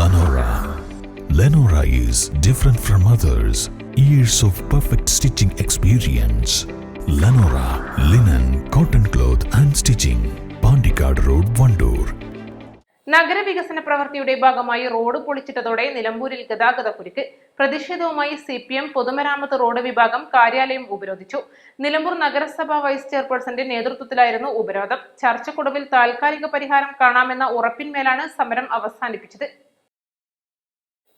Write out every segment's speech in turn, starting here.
Lenora. Lenora is different from others. Years of perfect stitching experience. Lenora linen, cotton cloth and stitching. Pandikad Road, Vandoor. നഗരവികസന പ്രവൃത്തിയുടെ ഭാഗമായി road പൊളിച്ചിട്ടതോടെ നിലമ്പൂരിൽ ഗതാഗതക്കുരുക്ക്. പ്രതിഷേധവുമായി CPM പൊതുമരാമത്ത് road വിഭാഗം കാര്യാലയം ഉപരോധിച്ചു. നിലമ്പൂർ നഗരസഭ വൈസ് ചെയർപേഴ്സന്റെ നേതൃത്വത്തിലായിരുന്നു ഉപരോധം. ചർച്ചക്കൊടുവിൽ താൽക്കാലിക പരിഹാരം കാണാമെന്ന ഉറപ്പിന്മേലാണ് സമരം അവസാനിപ്പിച്ചത്.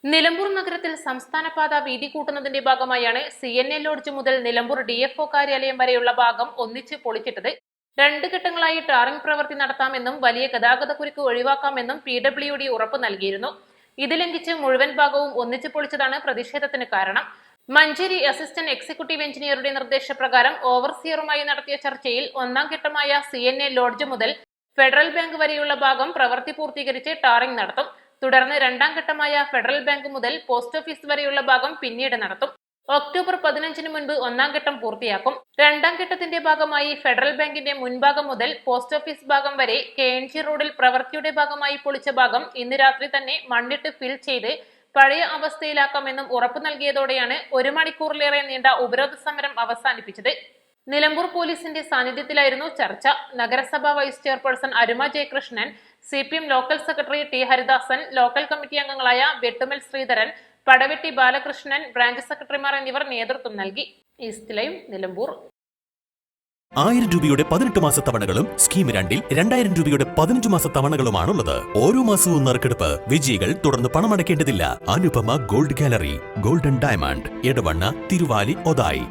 നിലമ്പൂർ നഗരത്തിൽ സംസ്ഥാന പാത വീതി കൂട്ടുന്നതിന്റെ ഭാഗമായാണ് CNA ലോഡ്ജ് മുതൽ നിലമ്പൂർ DFO കാര്യാലയം വരെയുള്ള ഭാഗം ഒന്നിച്ച് പൊളിച്ചിട്ടത്. 2 ഘട്ടങ്ങളായി ടാറിംഗ് പ്രവൃത്തി നടത്താമെന്നും വലിയ ഗതാഗതക്കുരുക്ക് ഒഴിവാക്കാമെന്നും PWD ഉറപ്പ് നൽകിയിരുന്നു. ഇത് ലംഘിച്ച് മുഴുവൻ ഭാഗവും ഒന്നിച്ച് പൊളിച്ചതാണ് പ്രതിഷേധത്തിന് കാരണം. മഞ്ചേരി അസിസ്റ്റന്റ് എക്സിക്യൂട്ടീവ് എഞ്ചിനീയറുടെ നിർദ്ദേശപ്രകാരം ഓവർസിയറുമായി നടത്തിയ ചർച്ചയിൽ 1ാം ഘട്ടമായ CNA ലോഡ്ജ് മുതൽ ഫെഡറൽ ബാങ്ക് വരെയുള്ള ഭാഗം പ്രവൃത്തി പൂർത്തീകരിച്ച് ടാറിംഗ് നടത്തും. തുടർന്ന് 2ാം ഘട്ടമായ ഫെഡറൽ ബാങ്ക് മുതൽ പോസ്റ്റ് ഓഫീസ് വരെയുള്ള ഭാഗം പിന്നീട് നടത്തും. ഒക്ടോബർ 15 മുൻപ് 1ാം ഘട്ടം പൂർത്തിയാക്കും. 2ാം ഘട്ടത്തിന്റെ ഭാഗമായി ഫെഡറൽ ബാങ്കിന്റെ മുൻഭാഗം മുതൽ പോസ്റ്റ് ഓഫീസ് ഭാഗം വരെ KNG റോഡിൽ പ്രവൃത്തിയുടെ ഭാഗമായി പൊളിച്ച ഭാഗം ഇന്ന് രാത്രി തന്നെ മണ്ണിട്ട് ഫിൽ ചെയ്ത് പഴയ അവസ്ഥയിലാക്കാമെന്നും ഉറപ്പു നൽകിയതോടെയാണ് 1 മണിക്കൂറിലേറെ നീണ്ട ഉപരോധ സമരം അവസാനിപ്പിച്ചത്. നിലമ്പൂർ പോലീസിന്റെ സാന്നിധ്യത്തിലായിരുന്നു ചർച്ച. നഗരസഭാ vice chairperson Aruma Jayakrishnan, CPM local secretary T Haridasan, local committee അംഗങ്ങളായ വെട്ടുമൽ ശ്രീധരൻ, പടവെട്ടി ബാലകൃഷ്ണൻ, ബ്രാഞ്ച് സെക്രട്ടറിമാർ എന്നിവർ നേതൃത്വം നൽകി. East live, Nilambur. 1000 രൂപയുടെ 18 മാസ തവണകളും സ്കീം 2ൽ 2000 രൂപയുടെ 15 മാസ തവണകളുമാണുള്ളത്. ഓരോ മാസവും നറുക്കെടുപ്പ്. വിജയികൾ തുടർന്ന് പണമടയ്ക്കേണ്ടതില്ല. Anupama gold gallery, golden diamond, Edavanna, Thiruvali, Othayi.